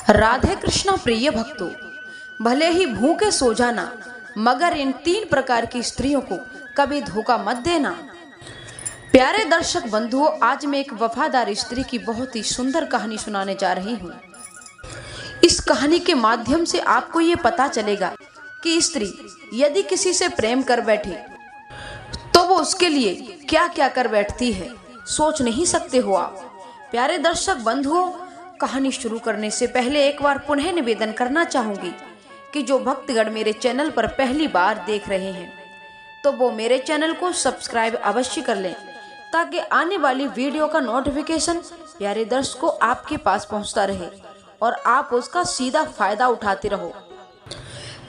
राधे कृष्ण प्रिय भक्तों, भले ही भूखे सो जाना, मगर इन 3 प्रकार की स्त्रियों को कभी धोखा मत देना। प्यारे दर्शक बंधुओं, आज मैं एक वफादार स्त्री की बहुत ही सुंदर कहानी सुनाने जा रही हूँ। इस कहानी के माध्यम से आपको ये पता चलेगा कि स्त्री यदि किसी से प्रेम कर बैठे तो वो उसके लिए क्या क्या कर बैठती है, सोच नहीं सकते हो आप। प्यारे दर्शक बंधुओं, कहानी शुरू करने से पहले एक बार पुनः निवेदन करना चाहूंगी कि जो भक्तगण मेरे चैनल पर पहली बार देख रहे हैं तो वो मेरे चैनल को सब्सक्राइब अवश्य कर लें, ताकि आने वाली वीडियो का नोटिफिकेशन प्यारे दर्शकों आपके पास पहुंचता रहे और आप उसका सीधा फायदा उठाते रहो।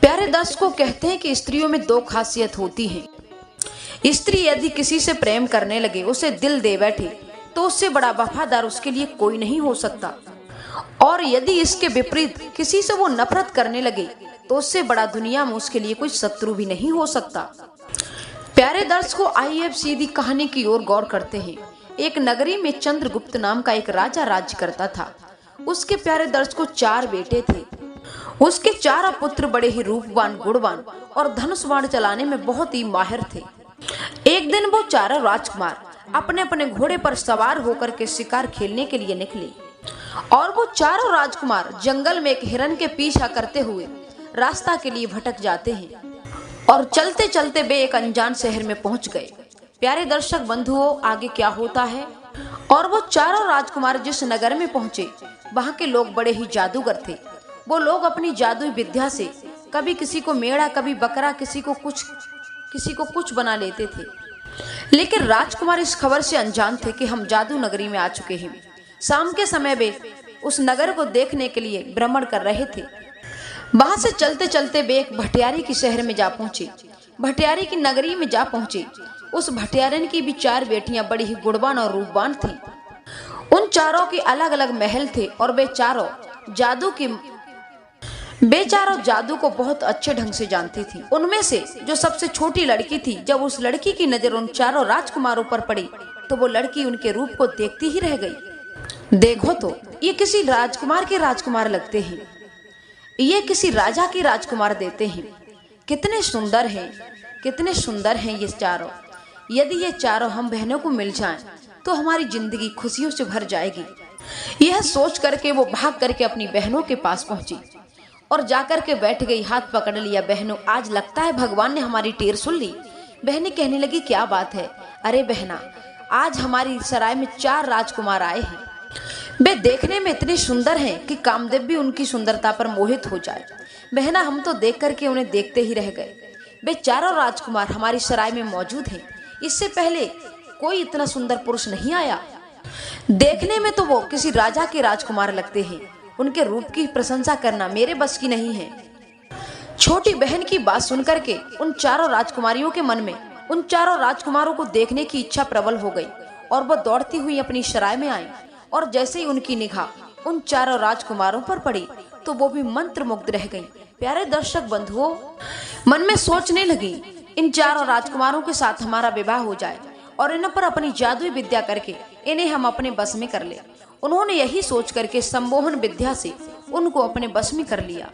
प्यारे दर्शकों, कहते हैं कि स्त्रियों में 2 खासियत होती है। स्त्री यदि किसी से प्रेम करने लगे, उसे दिल दे बैठे, तो उससे बड़ा वफादार उसके लिए कोई नहीं हो सकता। और यदि इसके विपरीत किसी से वो नफरत करने लगे तो उससे बड़ा दुनिया में उसके लिए कोई शत्रु भी नहीं हो सकता। प्यारे दर्शकों, आइए अब सीधी कहानी की ओर गौर करते हैं। एक नगरी में चंद्रगुप्त नाम का एक राजा राज्य करता था। उसके प्यारे दर्शकों 4 बेटे थे। उसके 4 पुत्र बड़े ही रूपवान, गुणवान और धनुष बाण चलाने में बहुत ही माहिर थे। एक दिन वो 4 राजकुमार अपने अपने घोड़े पर सवार होकर के शिकार खेलने के लिए निकले और वो 4 राजकुमार जंगल में एक हिरन के पीछा करते हुए रास्ता के लिए भटक जाते हैं और चलते चलते वे एक अनजान शहर में पहुंच गए। प्यारे दर्शक बंधुओं, आगे क्या होता है। और वो 4 राजकुमार जिस नगर में पहुंचे, वहां के लोग बड़े ही जादूगर थे। वो लोग अपनी जादुई विद्या से कभी किसी को मेढ़ा, कभी बकरा, किसी को कुछ बना लेते थे। लेकिन राजकुमार इस खबर से अनजान थे कि हम जादू नगरी में आ चुके हैं। शाम के समय वे उस नगर को देखने के लिए भ्रमण कर रहे थे। वहां से चलते चलते वे एक भटियारी के शहर में जा पहुंचे। भटियारी की नगरी में जा पहुंचे। उस भटियारन की भी 4 बेटियां बड़ी ही गुणवान और रूपवान थीं। उन 4 के अलग अलग महल थे और वे चारों जादू को बहुत अच्छे ढंग से जानती थी। उनमें से जो सबसे छोटी लड़की थी, जब उस लड़की की नजर उन 4 राजकुमारों पर पड़ी तो वो लड़की उनके रूप को देखती ही रह गई। देखो तो, ये किसी राजकुमार के राजकुमार लगते हैं, ये किसी राजा के राजकुमार देते हैं। कितने सुंदर हैं ये 4। यदि ये 4 हम बहनों को मिल जाएं तो हमारी जिंदगी खुशियों से भर जाएगी। यह सोच करके वो भाग करके अपनी बहनों के पास पहुंची और जाकर के बैठ गई, हाथ पकड़ लिया। बहनों, आज लगता है भगवान ने हमारी टेर सुन ली। बहनें कहने लगी, क्या बात है? अरे बहना, आज हमारी सराय में 4 राजकुमार आए हैं। वे देखने में इतने सुंदर हैं कि कामदेव भी उनकी सुंदरता पर मोहित हो जाए। बहना, हम तो देख करके उन्हें देखते ही रह गए। वे 4 राजकुमार हमारी सराय में मौजूद हैं। इससे पहले कोई इतना सुंदर पुरुष नहीं आया। देखने में तो वो किसी राजा के राजकुमार लगते हैं। उनके रूप की प्रशंसा करना मेरे बस की नहीं है। छोटी बहन की बात सुनकर के उन 4 राजकुमारियों के मन में उन 4 राजकुमारों को देखने की इच्छा प्रबल हो गई और वो दौड़ती हुई अपनी सराय में आई। और जैसे ही उनकी निगाह उन 4 राजकुमारों पर पड़ी तो वो भी मंत्रमुग्ध रह गई। प्यारे दर्शक बंधुओं, मन में सोचने लगी, इन 4 राजकुमारों के साथ हमारा विवाह हो जाए और इन पर अपनी जादुई विद्या करके इन्हें हम अपने बस में कर ले। उन्होंने यही सोच करके सम्मोहन विद्या से उनको अपने बस में कर लिया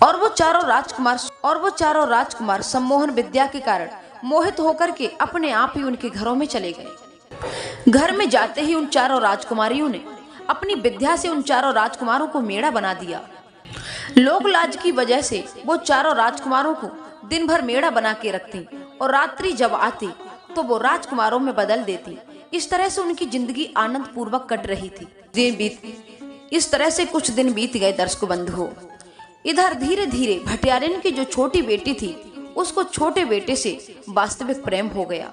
और वो चारों राजकुमार सम्मोहन विद्या के कारण मोहित होकर के अपने आप ही उनके घरों में चले गए। घर में जाते ही उन 4 राजकुमारियों ने अपनी विद्या से उन 4 राजकुमारों को मेढ़ा बना दिया। लोक लाज की वजह से वो 4 राजकुमारों को दिन भर मेढ़ा बना के रखती और रात्रि जब आती तो वो राजकुमारों में बदल देती। इस तरह से उनकी जिंदगी आनंद पूर्वक कट रही थी। इस तरह से कुछ दिन बीत गए। दर्शक बंधुओं, इधर धीरे धीरे भटियारन की जो छोटी बेटी थी, उसको छोटे बेटे से वास्तविक प्रेम हो गया।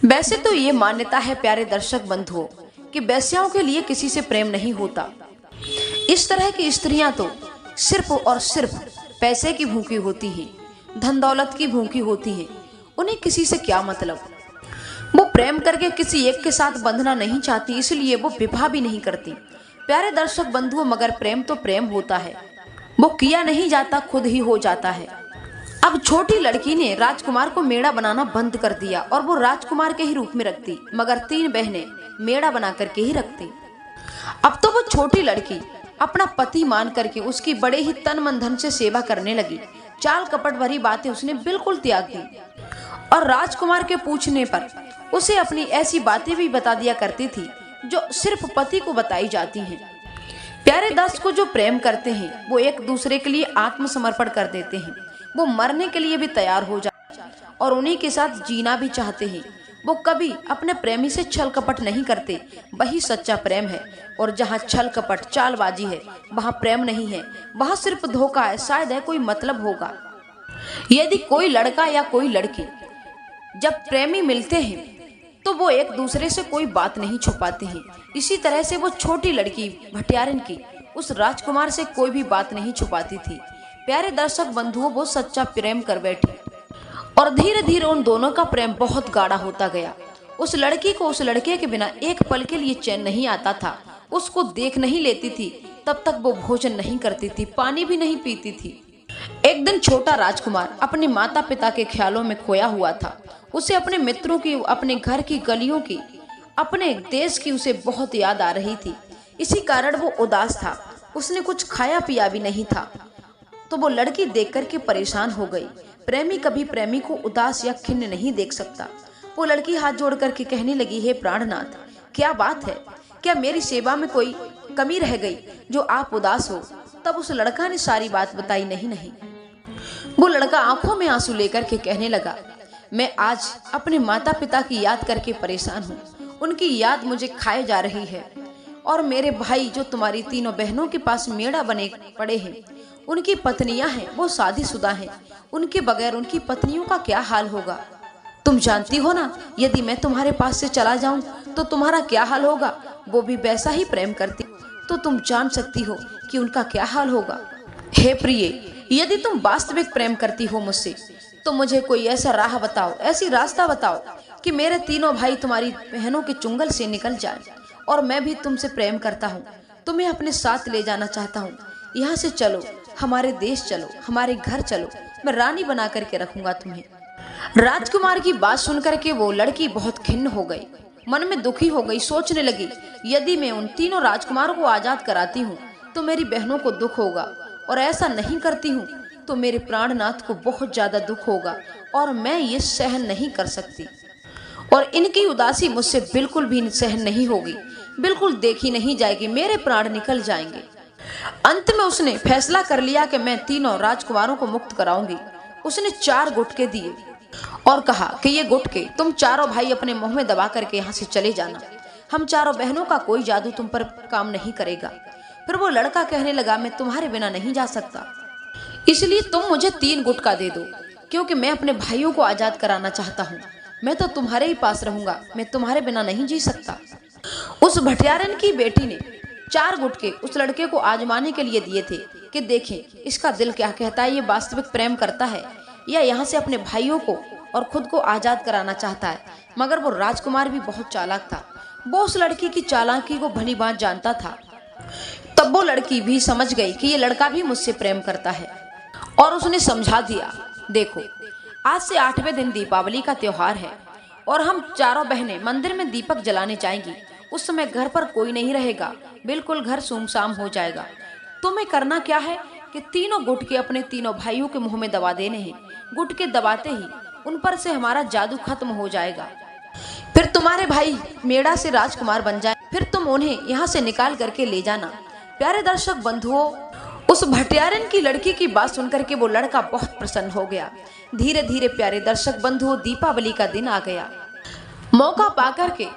वैसे तो ये मान्यता है प्यारे दर्शक बंधुओं कि वेश्याओं के लिए किसी से प्रेम नहीं होता। इस तरह की स्त्रियां तो सिर्फ और सिर्फ पैसे की भूखी होती हैं, धन दौलत की भूखी होती हैं। उन्हें किसी से क्या मतलब। वो प्रेम करके किसी एक के साथ बंधना नहीं चाहती, इसलिए वो विवाह भी नहीं करती। प्यारे दर्शक बंधुओं, मगर प्रेम तो प्रेम होता है, वो किया नहीं जाता, खुद ही हो जाता है। अब छोटी लड़की ने राजकुमार को मेढ़ा बनाना बंद कर दिया और वो राजकुमार के ही रूप में रखती, मगर 3 बहनें मेढ़ा बना करके ही रखती। अब तो वो छोटी लड़की अपना पति मान करके उसकी बड़े ही तन मन धन से सेवा करने लगी। चाल कपट भरी बातें उसने बिल्कुल त्याग दी और राजकुमार के पूछने पर उसे अपनी ऐसी बातें भी बता दिया करती थी जो सिर्फ पति को बताई जाती हैं। प्यारे दास को जो प्रेम करते हैं वो एक दूसरे के लिए आत्मसमर्पण कर देते हैं। वो मरने के लिए भी तैयार हो जाते हैं और उन्हीं के साथ जीना भी चाहते हैं। वो कभी अपने प्रेमी से छल कपट नहीं करते। वही सच्चा प्रेम है। और जहाँ छल कपट चालबाजी है वहाँ प्रेम नहीं है, वहाँ सिर्फ धोखा है। शायद है कोई मतलब होगा। यदि कोई लड़का या कोई लड़की जब प्रेमी मिलते हैं तो वो एक दूसरे से कोई बात नहीं छुपाते हैं। इसी तरह से वो छोटी लड़की भटियारन की उस राजकुमार से कोई भी बात नहीं छुपाती थी। प्यारे दर्शक बंधुओं, वो सच्चा प्रेम कर बैठी और धीरे धीरे उन दोनों का प्रेम बहुत गाढ़ा होता गया। उस लड़की को उस लड़के के बिना एक पल के लिए चैन नहीं आता था। उसको देख नहीं लेती थी तब तक वो भोजन नहीं करती थी, पानी भी नहीं पीती थी। एक दिन छोटा राजकुमार अपने माता पिता के ख्यालों में खोया हुआ था। उसे अपने मित्रों की, अपने घर की गलियों की, अपने देश की उसे बहुत याद आ रही थी। इसी कारण वो उदास था। उसने कुछ खाया पिया भी नहीं था। तो वो लड़की देख करके परेशान हो गई। प्रेमी कभी प्रेमी को उदास या खिन्न नहीं देख सकता। वो लड़की हाथ जोड़ करके कहने लगी, हे प्राणनाथ, क्या बात है? क्या मेरी सेवा में कोई कमी रह गई जो आप उदास हो? तब उस लड़का ने सारी बात बताई। नहीं। वो लड़का आंखों में आंसू लेकर के कहने लगा, मैं आज अपने माता पिता की याद करके परेशान हूँ। उनकी याद मुझे खाए जा रही है। और मेरे भाई जो तुम्हारी तीनों बहनों के पास मेड़ा बने पड़े हैं, उनकी पत्नियां हैं, वो शादीशुदा हैं। उनके बगैर उनकी पत्नियों का क्या हाल होगा? तुम जानती हो ना, यदि मैं तुम्हारे पास से चला जाऊं तो तुम्हारा क्या हाल होगा। वो भी वैसा ही प्रेम करती, तो तुम जान सकती हो कि उनका क्या हाल होगा। हे प्रिय, यदि तुम वास्तविक प्रेम करती हो मुझसे तो मुझे कोई ऐसा राह बताओ, ऐसी रास्ता बताओ कि मेरे तीनों भाई तुम्हारी बहनों के चुंगल से निकल जाए। और मैं भी तुमसे प्रेम करता हूँ, तुम्हें अपने साथ ले जाना चाहता हूँ। यहाँ से चलो, हमारे देश चलो, हमारे घर चलो, मैं रानी बना करके रखूंगा तुम्हें। राजकुमार की बात सुनकर के वो लड़की बहुत खिन्न हो गई, मन में दुखी हो गई। सोचने लगी, यदि मैं उन तीनों राजकुमारों को आजाद कराती हूँ तो मेरी बहनों को दुख होगा, और ऐसा नहीं करती हूँ तो मेरे प्राणनाथ को बहुत ज्यादा दुख होगा और मैं ये सहन नहीं कर सकती। और इनकी उदासी मुझसे बिल्कुल भी सहन नहीं होगी, बिल्कुल देखी नहीं जाएगी, मेरे प्राण निकल जाएंगे। अंत में उसने फैसला कर लिया कि मैं तीनों राजकुमारों को मुक्त कराऊंगी। उसने 4 गुटके दिए और कहा कि ये गुटके तुम चारों भाई अपने मुंह में दबा करके यहाँ से चले जाना। हम चारों बहनों का कोई जादू तुम पर काम नहीं करेगा। फिर वो लड़का कहने लगा, मैं तुम्हारे बिना नहीं जा सकता, इसलिए तुम मुझे 3 गुटका दे दो, क्योंकि मैं अपने भाइयों को आजाद कराना चाहता हूँ। मैं तो तुम्हारे ही पास रहूंगा, मैं तुम्हारे बिना नहीं जी सकता। उस भटियारन की बेटी ने 4 गुटके उस लड़के को आजमाने के लिए दिए थे कि देखें इसका दिल क्या कहता है, ये वास्तविक प्रेम करता है या यहाँ से अपने भाइयों को और खुद को आजाद कराना चाहता है। मगर वो राजकुमार भी बहुत चालाक था। वो उस लड़की की चालाकी को भली बात जानता था। तब वो लड़की भी समझ गई कि ये लड़का भी मुझसे प्रेम करता है और उसने समझा दिया, देखो आज से 8वें दिन दीपावली का त्योहार है और हम चारों बहनें मंदिर में दीपक जलाने जाएंगी। उस समय घर पर कोई नहीं रहेगा, बिल्कुल घर सुमसाम हो जाएगा। तुम्हें करना क्या है कि तीनों गुटके अपने तीनों भाइयों के मुंह में दबा देने हैं। गुटके दबाते ही उन पर से हमारा जादू खत्म हो जाएगा। फिर तुम्हारे भाई मेड़ा से राजकुमार बन जाए, फिर तुम उन्हें यहाँ से निकाल करके ले जाना। प्यारे दर्शक बंधुओं, उस भटियारन की लड़की की बात सुनकर के वो लड़का बहुत प्रसन्न हो गया। धीरे धीरे प्यारे दर्शक बंधुओं, दीपावली का दिन आ गया। मौका पाकर के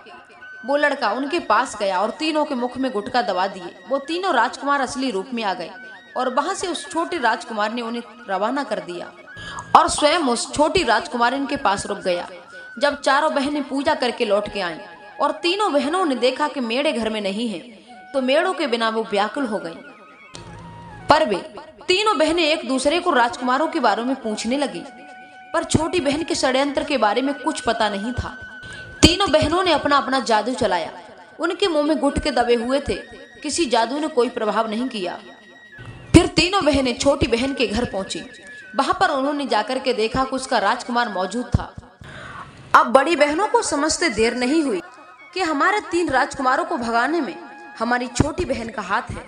वो लड़का उनके पास गया और तीनों के मुख में गुटका दबा दिए। वो तीनों राजकुमार असली रूप में आ गए और वहां से उस छोटे राजकुमार ने उन्हें रवाना कर दिया और स्वयं उस छोटी राजकुमारिन के पास रुक गया। जब चारों बहनें पूजा करके लौट के आईं और तीनों बहनों ने देखा कि मेढ़े घर में नहीं है, तो मेढ़ों के बिना वो व्याकुल हो गईं। पर वे तीनों बहनें एक दूसरे को राजकुमारों के बारे में पूछने लगी, पर छोटी बहन के षड्यंत्र के बारे में कुछ पता नहीं था। तीनों बहनों ने अपना अपना जादू चलाया। उनके मुंह में गुटके दबे हुए थे, किसी जादू ने कोई प्रभाव नहीं किया। फिर तीनों बहनें छोटी बहन के घर पहुंची। वहां पर उन्होंने जाकर के देखा कि उसका राजकुमार मौजूद था। अब बड़ी बहनों को समझते देर नहीं हुई कि हमारे 3 राजकुमारों को भगाने में हमारी छोटी बहन का हाथ है।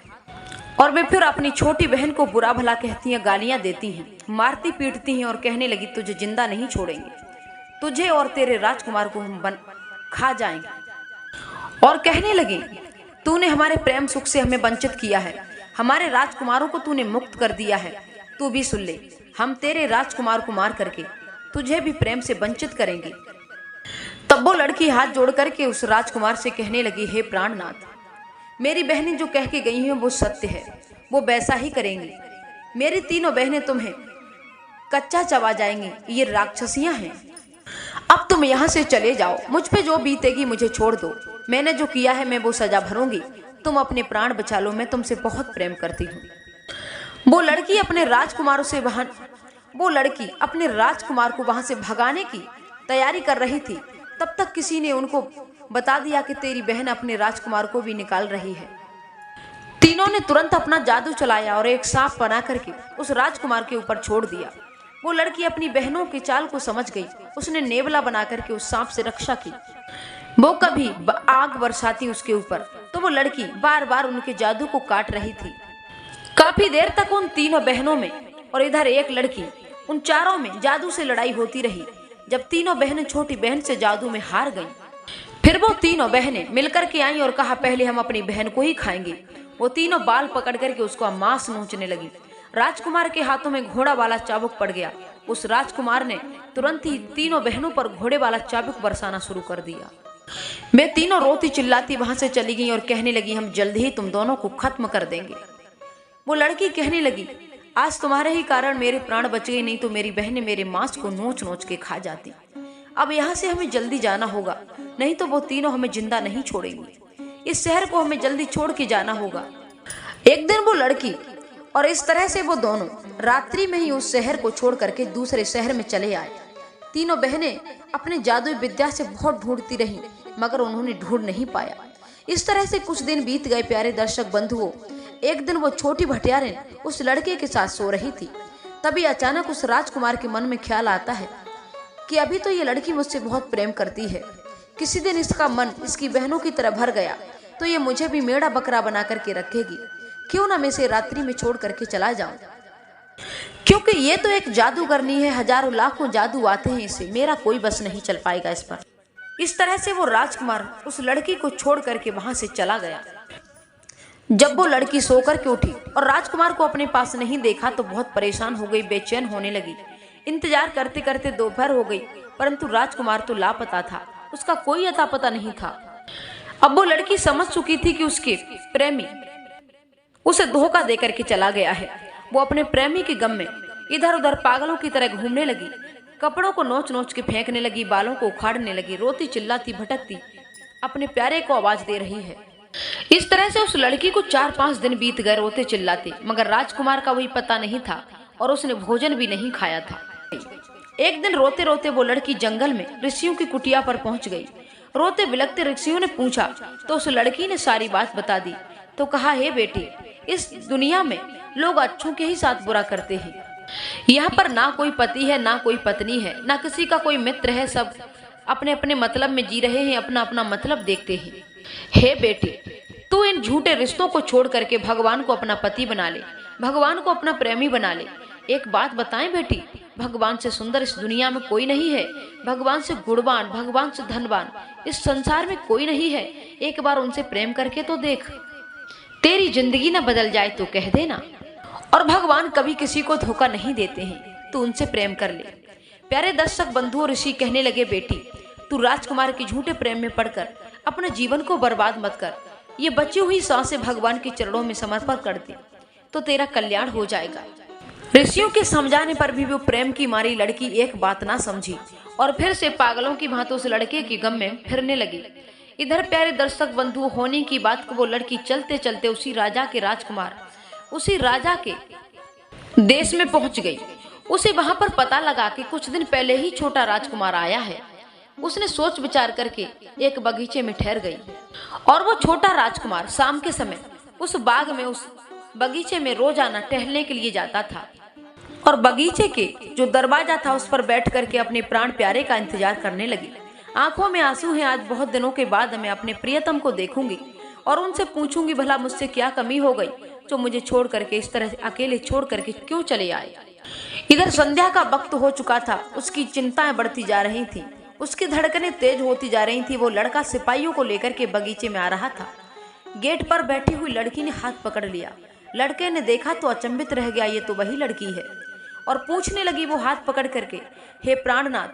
और वे फिर अपनी छोटी बहन को बुरा भला कहती हैं, गालियां देती हैं, मारती पीटती हैं और कहने लगी तुझे जिंदा नहीं छोड़ेंगे, तुझे और तेरे राजकुमार को हम खा जाएंगे। और कहने लगी तूने हमारे प्रेम सुख से हमें वंचित किया है, हमारे राजकुमारों को तूने मुक्त कर दिया है, तू भी सुन ले, हम तेरे राजकुमार को मार करके तुझे भी प्रेम से वंचित करेंगे। तब वो लड़की हाथ जोड़ करके उस राजकुमार से कहने लगी, हे प्राणनाथ, मेरी बहनें जो कह के गई हैं वो सत्य है, वो वैसा ही करेंगी। मेरी तीनों बहनें तुम्हें कच्चा चबा जाएंगी, ये राक्षसियां हैं। अब तुम यहाँ से चले जाओ, मुझ पे जो बीतेगी मुझे छोड़ दो, मैंने जो किया है मैं वो सजा भरूंगी, तुम अपने प्राण बचा लो, मैं तुमसे बहुत प्रेम करती हूँ। वो लड़की अपने राजकुमार को वहां से भगाने की तैयारी कर रही थी, तब तक किसी ने उनको बता दिया कि तेरी बहन अपने राजकुमार को भी निकाल रही है। तीनों ने तुरंत अपना जादू चलाया और एक सांप बना करके उस राजकुमार के ऊपर छोड़ दिया। वो लड़की अपनी बहनों की चाल को समझ गई, उसने नेवला बना करके उस सांप से रक्षा की। वो कभी आग बरसाती उसके ऊपर, तो वो लड़की बार बार उनके जादू को काट रही थी। काफी देर तक उन तीनों बहनों में और इधर एक लड़की, उन चारों में जादू से लड़ाई होती रही। जब तीनों बहनें छोटी बहन से जादू में हार गईं, फिर वो तीनों बहनें मिलकर के आईं और कहा पहले हम अपनी बहन को ही खाएंगे। वो तीनों बाल पकड़ करके उसका मांस नोचने लगी। राजकुमार के हाथों में घोड़ा वाला चाबुक पड़ गया। उस राजकुमार ने तुरंत ही तीनों बहनों पर घोड़े वाला चाबुक बरसाना शुरू कर दिया। वे तीनों रोती चिल्लाती वहां से चली गईं और कहने लगी हम जल्दी ही तुम दोनों को खत्म कर देंगे। वो लड़की कहने लगी आज तुम्हारे ही कारण मेरे प्राण बच गए, नहीं तो मेरी बहनें मेरे मांस को नोच नोच के खा जाती। अब यहाँ से हमें जल्दी जाना होगा, नहीं तो वो तीनों हमें जिंदा नहीं छोड़ेंगी। इस शहर को हमें जल्दी छोड़ के जाना होगा। एक दिन वो लड़की और इस तरह से वो दोनों रात्रि में ही उस शहर को छोड़ करके दूसरे शहर में चले आए। तीनों बहनें अपने जादुई विद्या से बहुत ढूंढती रहीं, मगर उन्होंने ढूंढ नहीं पाया। इस तरह से कुछ दिन बीत गए। प्यारे दर्शक बंधुओं, एक दिन वो छोटी भटियारिन उस लड़के के साथ सो रही थी। तभी अचानक उस राजकुमार के मन में ख्याल आता है कि अभी तो ये लड़की मुझसे बहुत प्रेम करती है, किसी दिन इसका मन इसकी बहनों की तरह भर गया तो ये मुझे भी मेढ़ा बकरा बना करके रखेगी। क्यों ना मैं इसे रात्रि में छोड़ करके चला जाऊं, क्योंकि ये तो एक जादूगरनी है, हजारों लाखों जादू आते हैं इसे, मेरा कोई बस नहीं चल पाएगा इस पर। इस तरह से वो राजकुमार उस लड़की को छोड़ करके वहां से चला गया। जब वो लड़की सो करके उठी और राजकुमार को अपने पास नहीं देखा तो बहुत परेशान हो गई, बेचैन होने लगी। इंतजार करते करते दोपहर हो गई, परंतु राजकुमार तो लापता था, उसका कोई अता पता नहीं था। अब वो लड़की समझ चुकी थी कि उसके प्रेमी उसे धोखा दे करके चला गया है। वो अपने प्रेमी के गम में इधर उधर पागलों की तरह घूमने लगी, कपड़ों को नोच नोच के फेंकने लगी, बालों को उखाड़ने लगी, रोती चिल्लाती भटकती अपने प्यारे को आवाज दे रही है। इस तरह से उस लड़की को 4-5 दिन बीत गए रोते चिल्लाते, मगर राजकुमार का वही पता नहीं था और उसने भोजन भी नहीं खाया था। एक दिन रोते रोते वो लड़की जंगल में ऋषियों की कुटिया पर पहुंच गई। रोते बिलखते ऋषियों ने पूछा तो उस लड़की ने सारी बात बता दी। तो कहा, हे बेटी, इस दुनिया में लोग अच्छों के ही साथ बुरा करते हैं। यहाँ पर ना कोई पति है, ना कोई पत्नी है, ना किसी का कोई मित्र है, सब अपने अपने मतलब में जी रहे हैं, अपना अपना मतलब देखते हैं। हे बेटी, तू इन झूठे रिश्तों को छोड़ करके भगवान को अपना पति बना ले, भगवान को अपना प्रेमी बना ले। एक बात बताएं बेटी, भगवान से सुंदर इस दुनिया में कोई नहीं है, भगवान से गुणवान, भगवान से धनवान इस संसार में कोई नहीं है। एक बार उनसे प्रेम करके तो देख, तेरी जिंदगी न बदल जाए तो कह देना। और भगवान कभी किसी को धोखा नहीं देते हैं, तू उनसे प्रेम कर ले। प्यारे दर्शक बंधुओं, ऋषि कहने लगे, बेटी, तू राजकुमार के झूठे प्रेम में पड़कर अपने जीवन को बर्बाद मत कर। ये बची हुई सांसें भगवान के चरणों में समर्पण कर दे तो तेरा कल्याण हो जाएगा। ऋषियों के समझाने पर भी वो प्रेम की मारी लड़की एक बात ना समझी और फिर से पागलों की भांति उस लड़के के गम में फिरने लगी। इधर प्यारे दर्शक बंधु, होने की बात को वो लड़की चलते चलते उसी राजा के राजकुमार, उसी राजा के देश में पहुंच गई। उसे वहां पर पता लगा कि कुछ दिन पहले ही छोटा राजकुमार आया है। उसने सोच विचार करके एक बगीचे में ठहर गई और वो छोटा राजकुमार शाम के समय उस बाग में, उस बगीचे में रोजाना टहलने के लिए जाता था और बगीचे के जो दरवाजा था उस पर बैठ करके अपने प्राण प्यारे का इंतजार करने लगी। आंखों में आंसू हैं, आज बहुत दिनों के बाद मैं अपने प्रियतम को देखूंगी और उनसे पूछूंगी भला मुझसे क्या कमी हो गई जो मुझे छोड़ करके इस तरह अकेले छोड़ करके क्यों चले आए। इधर संध्या का वक्त हो चुका था, उसकी चिंताएं बढ़ती जा रही थी, उसकी धड़कनें तेज होती जा रही थी। वो लड़का सिपाहियों को लेकर के बगीचे में आ रहा था। गेट पर बैठी हुई लड़की ने हाथ पकड़ लिया। लड़के ने देखा तो अचंभित रह गया, ये तो वही लड़की है। और पूछने लगी वो हाथ पकड़ करके, हे प्राणनाथ,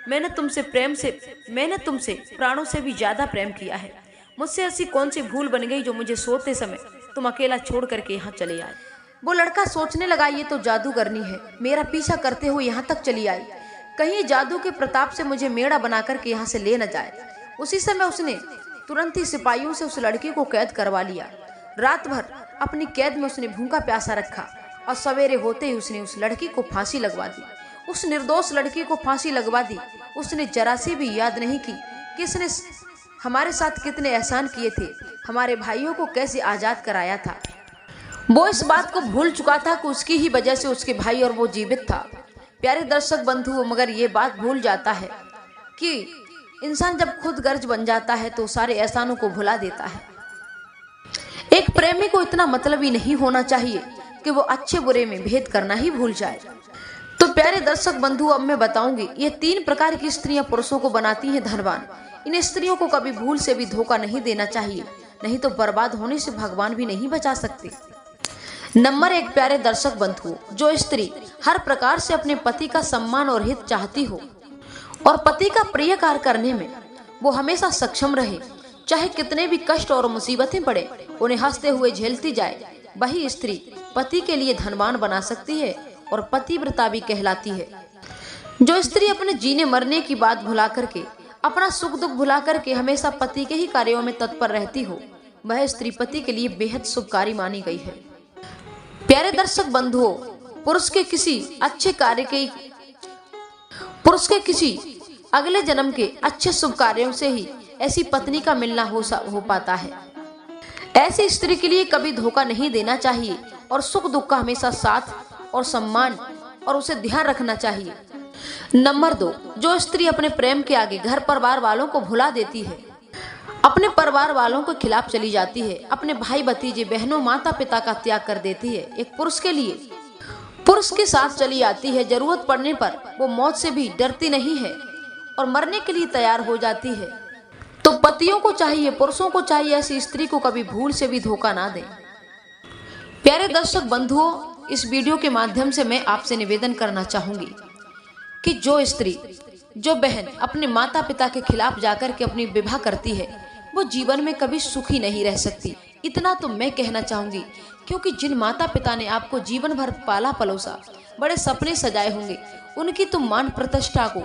मैंने तुमसे प्राणों से भी ज्यादा प्रेम किया है। मुझसे ऐसी कौन सी भूल बन गई जो मुझे सोते समय तुम अकेला छोड़ करके यहाँ चले आए। वो लड़का सोचने लगा, ये तो जादू करनी है, मेरा पीछा करते हुए यहाँ तक चली आई, कहीं जादू के प्रताप से मुझे मेड़ा बना करके यहाँ से ले न जाए। उसी समय उसने तुरंत ही सिपाहियों से उस लड़की को कैद करवा लिया। रात भर अपनी कैद में उसने भूखा प्यासा रखा और सवेरे होते ही उसने उस लड़की को फांसी लगवा दी। उस निर्दोष लड़की को फांसी लगवा दी। उसने जरा सी भी याद नहीं की कि इसने हमारे साथ कितने एहसान किए थे, हमारे भाइयों को कैसे आजाद कराया था। वो इस बात को भूल चुका था कि उसकी ही वजह से उसके भाई और वो जीवित था। प्यारे दर्शक बंधुओं, मगर ये बात भूल जाता है कि इंसान जब खुद गर्ज बन जाता है तो सारे एहसानों को भुला देता है। एक प्रेमी को इतना मतलबी नहीं होना चाहिए कि वो अच्छे बुरे में भेद करना ही भूल जाए। तो प्यारे दर्शक बंधु, अब मैं बताऊंगी ये 3 प्रकार की स्त्रियां पुरुषों को बनाती हैं धनवान। इन स्त्रियों को कभी भूल से भी धोखा नहीं देना चाहिए, नहीं तो बर्बाद होने से भगवान भी नहीं बचा सकते। नंबर 1, प्यारे दर्शक बंधु, जो स्त्री हर प्रकार से अपने पति का सम्मान और हित चाहती हो और पति का प्रिय कार्य करने में वो हमेशा सक्षम रहे, चाहे कितने भी कष्ट और मुसीबतें पड़े उन्हें हंसते हुए झेलती जाए, वही स्त्री पति के लिए धनवान बना सकती है और पतिव्रता भी कहलाती है। जो स्त्री अपने जीने मरने की बात भुला करके, अपना सुख दुख भुला करके हमेशा पति के ही कार्यों में तत्पर रहती हो, वह स्त्री पति के लिए बेहद शुभकारी मानी गई है। प्यारे दर्शक बंधुओं, पुरुष के किसी अगले जन्म के अच्छे शुभ कार्यों से ही ऐसी पत्नी का मिलना हो पाता है। ऐसी स्त्री के लिए कभी धोखा नहीं देना चाहिए और सुख दुख का हमेशा साथ और सम्मान और उसे ध्यान रखना चाहिए। नंबर 2, जो स्त्री अपने प्रेम के आगे घर परिवार वालों को भुला देती है, अपने परिवार वालों के खिलाफ चली जाती है, अपने भाई भतीजे बहनों माता पिता का त्याग कर देती है, एक पुरुष के लिए पुरुष के साथ चली आती है, जरूरत पड़ने पर वो मौत से भी डरती नहीं है और मरने के लिए तैयार हो जाती है। तो पतियों को चाहिए, पुरुषों को चाहिए, ऐसी स्त्री को कभी भूल से भी धोखा ना दें। प्यारे दर्शक बंधुओं, इस वीडियो के माध्यम से मैं आपसे निवेदन करना चाहूंगी कि जो स्त्री, जो बहन अपने माता पिता के खिलाफ जाकर के अपनी विवाह करती है, वो जीवन में कभी सुखी नहीं रह सकती। इतना तो मैं कहना चाहूंगी, क्योंकि जिन माता पिता ने आपको जीवन भर पाला पलोसा, बड़े सपने सजाए होंगे, उनकी तुम मान प्रतिष्ठा को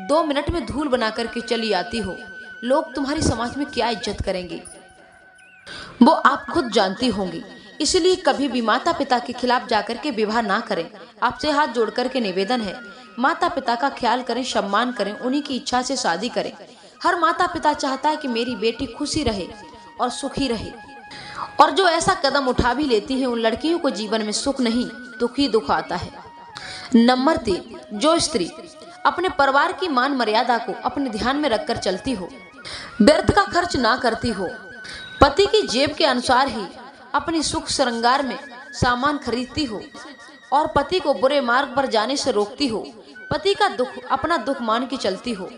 2 मिनट में धूल बना करके चली आती हो, लोग तुम्हारी समाज में क्या इज्जत करेंगे वो आप खुद जानती होंगी। इसलिए कभी भी माता पिता के खिलाफ जाकर के विवाह ना करें। आपसे हाथ जोड़ करके निवेदन है, माता पिता का ख्याल करें, सम्मान करें, उन्हीं की इच्छा से शादी करें। हर माता पिता चाहता है कि मेरी बेटी खुशी रहे और सुखी रहे, और जो ऐसा कदम उठा भी लेती है उन लड़कियों को जीवन में सुख नहीं दुख ही दुख आता है। नंबर 3, जो स्त्री अपने परिवार की मान मर्यादा को अपने ध्यान में रखकर चलती हो, व्यर्थ का खर्च ना करती हो, पति की जेब के अनुसार ही अपनी सुख श्रृंगार में सामान खरीदती हो और पति को बुरे मार्ग पर जाने से रोकती हो, पति का दुख अपना दुख मान के चलती हो,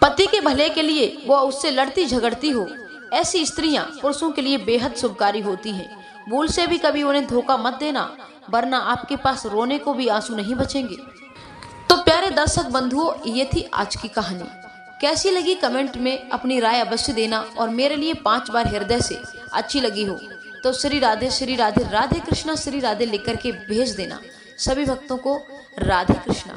पति के भले के लिए वो उससे लड़ती झगड़ती हो, ऐसी स्त्रियां पुरुषों के लिए बेहद शुभकारी होती हैं। भूल से भी कभी उन्हें धोखा मत देना, वरना आपके पास रोने को भी आंसू नहीं बचेंगे। तो प्यारे दर्शक बंधुओं, ये थी आज की कहानी। कैसी लगी कमेंट में अपनी राय अवश्य देना, और मेरे लिए 5 बार हृदय से अच्छी लगी हो तो श्री राधे राधे कृष्णा श्री राधे लिख करके भेज देना। सभी भक्तों को राधे कृष्णा।